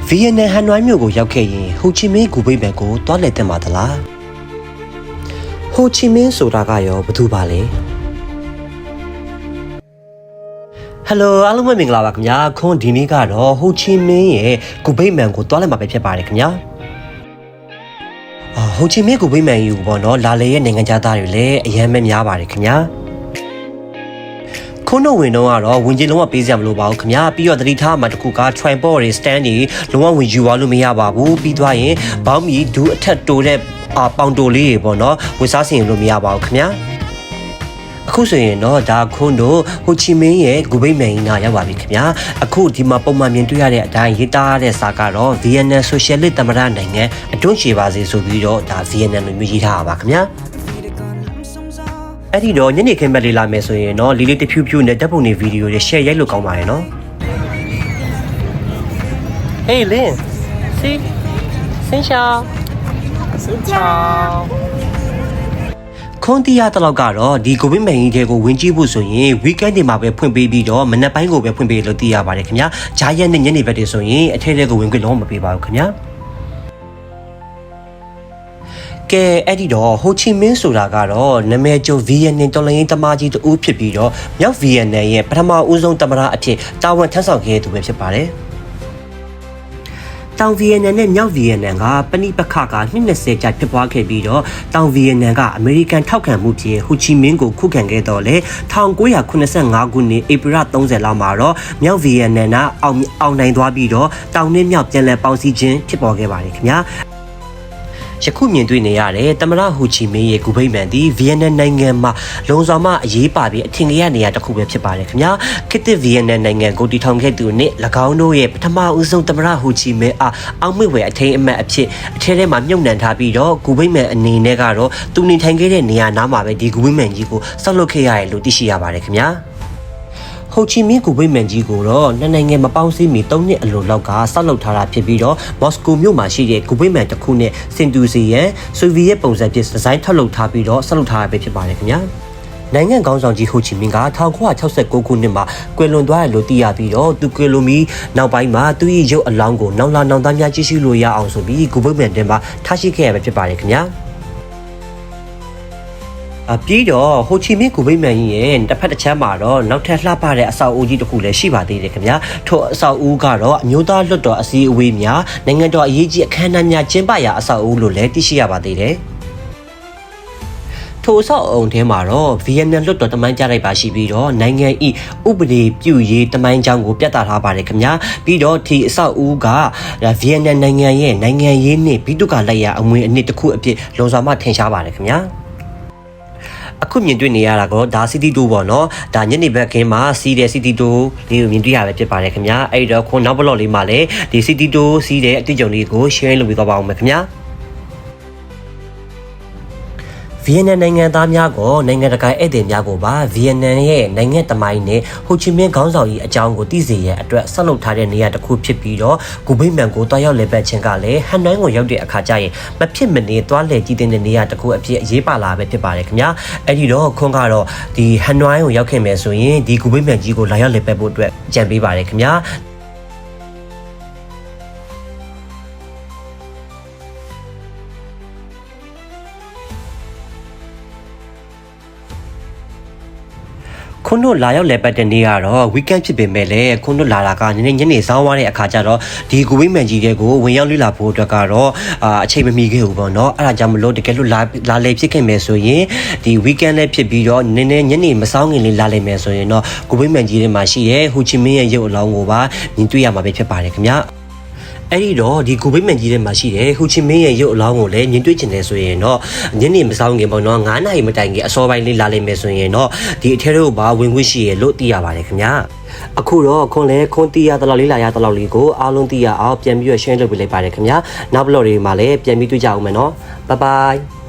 ဗီယက်နမ်ဟန်နွိုင်းမြို့ကိုရောက်ခဲ့ရင်ဟိုချီမင်းဂူဘိတ်ဘန်ကိုတွားလည်တင်ပါသလားဟိုချီမင်းဆိုတာကရောဘယ်သူပါလဲဟယ်လိုအားလုံးပဲမင်္ဂလာပါခင်ဗျာခွန်ဒီနေ့ကတော့ဟိုချီမင်းရဲ့ဂူဘိတ်မန်ကိုတွားလည်မှာပဲဖြစ်ပါတယ်ခင်ဗျာဟိုချီမင်းဂူဘိတ်မန်ယူပေါ့နော်လာလေရဲ့နိုင်ငံသားတွေလည်းအများများပါတယ်ခင်ဗျာခုနဝင်တော့ကတော့ဝင်ကြီးလုံးဝပေးစရာမလိုပါဘူးခင်ဗျာပြီးတော့သတိထားမှတခုက tripod တွေ stand တွေလုံးဝဝင်ယူသွားလို့မရပါဘူးပြီးသွားရင်ဘောင်းမီဒူးအထက်တိုးတဲ့ပေါင်တိုလေးတွေပေါ့နော်ဝစ်စားစင်လို့မရပါဘူးခင်ဗျာအခုဆိုရင်တော့ဒါခွန်းတို့ဟိုချီမင်းရဲ့ဂူဘိတ်မန်ကြီးနာရောက်ပါပြီခင်ဗျာအခုဒီမှာပုံမှန်မြင်တွေ့ရတဲ့အတိုင်းရေးသားတဲ့စာကတော့ VNN Socialist သမ္မတနိုင်ငံအတွန်းချေပါစေဆိုပြီးတော့ဒါ VNN လို့မျိုးရေးထားတာပါခင်ဗျာအဲ့ဒီတော့ညနေခင်းဘက်လေးလာမယ်ဆိုရင်တော့လီလေးတဖြူးဖြူးနဲ့ဓာတ်ပုံတွေဗီဒီယိုတွေ share ရိုက်လို့ကောင်းပါရဲ့နော် Hey Lin see စင်ချောခွန်တီးရတလောက်ကတော့ဒီကိုဗစ်မန်ကြီးတွေကိုဝင်ကြည့်ဖို့ဆိုရင် weekend တွေမှာပဲဖွင့်ပေးပြီးတော့မနက်ပိုင်းကိုပဲဖွင့်ပေးလို့သိရပါတယ်ခင်ဗျာဂျာရက်နဲ့ညနေဘက်တွေဆိုရင်အထက်တွေကိုဝင်ခွင့်လုံးဝမပေးပါဘူးခင်ဗျာကဲအဲ့ဒီတော့ဟိုချီမင်းဆိုတာကတော့နာမည်ကျော် VNN တော်လှန်ရေးသမားကြီးတူဖြစ်ပြီးတော့မြောက် VNN ရဲ့ပထမဦးဆုံးသမ္မတအဖြစ်တာဝန်ထမ်းဆောင်ခဲ့သူပဲဖြစ်ပါတယ်တောင် VNN နဲ့မြောက် VNN ကပဏိပခက20ကြာဖြစ်ပွားခဲ့ပြီးတော့တောင် VNN ကအမေရိကန်ထောက်ခံမှုဖြင့်ဟိုချီမင်းကိုခုခံခဲ့တော့လေ1985ခုနှစ်ဧပြီလ30လောက်မှာတော့မြောက် VNN ကအောင်နိုင်သွားပြီးတော့တောင်နဲ့မြောက်ပြန်လည်ပေါင်းစည်းခြင်းဖြစ်ပေါ်ခဲ့ပါတယ်ခင်ဗျာယခုမြင်တွေ့နေရတဲ့သမ္မတဟိုချီမင်းရဲ့ဂူဘိတ်မန်သည်ဗီယက်နမ်နိုင်ငံမှာလုံဆောင်မအရေးပါပြီးအထင်ကြီးနေရာတစ်ခုပဲဖြစ်ပါတယ်ခင်ဗျာခေတ်သစ်ဗီယက်နမ်နိုင်ငံကိုတည်ထောင်ခဲ့သူနဲ့၎င်းတို့ရဲ့ပထမဦးဆုံးသမ္မတဟိုချီမင်းအောက်မေ့ဝယ်အထိန်အမှတ်အဖြစ်အထဲထဲမှာမြုပ်နှံထားပြီးတော့ဂူဘိတ်မန်အနေနဲ့ကတော့သူနေထိုင်ခဲ့တဲ့နေရာနားမှာပဲဒီဂူဘိတ်မန်ကြီးကိုဆောက်လုပ်ခဲ့ရတယ်လို့သိရှိရပါတယ်ခင်ဗျာဟိုချီမင်းဂူဘိတ်မန်ကြီးကိုတော့နှစ်နိုင်ငံမပေါင်းစည်းမီ3နှစ်အလိုလောက်ကဆောက်လုပ်ထားတာဖြစ်ပြီးတော့မော်စကိုမြို့မှာရှိတဲ့ဂူဘိတ်မန်တစ်ခုနဲ့စင်တူစီရန်ဆိုဗီယက်ပုံစံဖြစ်ဒီဇိုင်းထုတ်လုပ်ထားပြီးတော့ဆောက်လုပ်ထားရပဲဖြစ်ပါတယ်ခင်ဗျာနိုင်ငံခေါင်းဆောင်ကြီးဟိုချီမင်းက1969ခုနှစ်မှာကွယ်လွန်သွားတယ်လို့သိရပြီးတော့သူကွယ်လွန်ပြီးနောက်ပိုင်းမှာသူ့ရဲ့ရုပ်အလောင်းကိုနောင်လာနောင်သားများကြည့်ရှုလို့ရအောင်ဆိုပြီးဂူဘိတ်မန်တင်မှာထားရှိခဲ့ရပဲဖြစ်ပါတယ်ခင်ဗျာပြီးတော့ဟိုချီမင်းဂူဘိတ်မန်ကြီးရဲ့တစ်ဖက်တစ်ချမ်းမှာတော့နောက်ထပ်လှပတဲ့အဆောက်အဦကြီးတစ်ခုလည်းရှိပါသေးတယ်ခင်ဗျာထို့အဆောက်အဦကတော့အမျိုးသားလွှတ်တော်အစည်းအဝေးများနိုင်ငံတော်အရေးကြီးအခမ်းအနားများကျင်းပရာအဆောက်အဦလို့လည်းသိရှိရပါသေးတယ်ထိုအဆောက်အုံထဲမှာတော့ဗီယက်နမ်လွှတ်တော်တမိုင်းကြားလိုက်ပါရှိပြီးတော့နိုင်ငံ၏ဥပဒေပြုရေးတမိုင်းကြောင်းကိုပြသထားပါတယ်ခင်ဗျာပြီးတော့ဒီအဆောက်အဦကဗီယက်နမ်နိုင်ငံရဲ့နိုင်ငံရေးနှင့်ဘိတုကလက်ရအမွေအနှစ်တစ်ခုအဖြစ်လုံဆောင်မှထင်ရှားပါတယ်ခင်ဗျာအခုမြင်တွေ့နေရတာကတော့ဒါ City 2ပေါ့နော်ဒါညနေဘက်ခင်းမှာစီးတဲ့ City 2လေးကိုမြင်တွေ့ရပဲဖြစ်ပါတယ်ခင်ဗျာအဲ့တော့ခုနောက်ဘလော့လေးမှာလည်းဒီ City 2စီးတဲ့အတွေ့အကြုံလေးကို share လုပ်ပေးသွားပါအောင်မယ်ခင်ဗျာဗီယက်နမ်နိုင်ငံသားများကိုနိုင်ငံတကာဧည့်သည်များကိုပါဗီယက်နမ်ရဲ့နိုင်ငံသမိုင်းနဲ့ဟိုချီမင်းခေါင်းဆောင်ကြီးအကြောင်းကိုသိစေရန်အတွက်ဆက်လုပ်ထားတဲ့နေရာတစ်ခုဖြစ်ပြီးတော့ဂူဘိတ်မန်ကိုတွားရောက်လည်ပတ်ခြင်းကလည်းဟန်နွိုင်းကိုရောက်တဲ့အခါကျရင်မဖြစ်မနေတွားလည်ကြည့်တဲ့နေရာတစ်ခုအဖြစ်အရေးပါလာပဲဖြစ်ပါတယ်ခင်ဗျာအဲ့ဒီတော့ခွန်းကတော့ဒီဟန်နွိုင်းကိုရောက်ခဲ့မယ်ဆိုရင်ဒီဂူဘိတ်မန်ကြီးကိုလာရောက်လည်ပတ်ဖို့အတွက်ကြံပေးပါတယ်ခင်ဗျာခွန်းတို့လာရောက်လဲပတ်တဲ့နေ့ကတော့ weekend ဖြစ်ပေမဲ့လည်းခွန်းတို့လာတာကညနေစောင်းသွားတဲ့အခါကျတော့ဒီဂူဘိတ်မန်ကြီးတွေကိုဝင်ရောက်လေ့လာဖို့အတွက်ကတော့အချိန်မမီခဲ့ဘူးပေါ့နော်အဲ့ဒါကြောင့်မလို့တကယ်လို့လာလေဖြစ်ခဲ့မယ်ဆိုရင်ဒီ weekend လည်းဖြစ်ပြီးတော့နည်းနည်းညနေမစောင်းခင်လေးလာလိမ့်မယ်ဆိုရင်တော့ဂူဘိတ်မန်ကြီးတွေမှာရှိတဲ့ဟိုချီမင်းရဲ့ရုပ်အလောင်းကိုပါမြင်တွေ့ရမှာပဲဖြစ်ပါတယ်ခင်ဗျာအဲ့ဒီတော့ဒီဂူဘိတ်မန်ကြီးထဲမှာရှိတဲ့ဟိုချီမင်းရဲ့ရုပ်အလောင်းကိုလည်းမြင်တွေ့ကျင်တယ်ဆိုရင်တော့ညနေမစောင်းခင်ပေါ့နော်9 နာရီမတိုင်ခင်အစောပိုင်းလေးလာလိမ့်မယ်ဆိုရင်တော့ဒီအထဲတို့ဘာဝင်ခွင့်ရှိရလို့သိရပါတယ်ခင်ဗျာအခုတော့ခွန်တီးရတလောက်လေးလာရတလောက်လေးကိုအားလုံးသိရအောင်ပြန်ပြီးရှင်းလုပ်ပေးလိုက်ပါတယ်ခင်ဗျာနောက်ဘလော့တွေမှာလည်းပြန်ပြီးတွေ့ကြအောင်မယ်နော်ဘိုင်ဘိုင်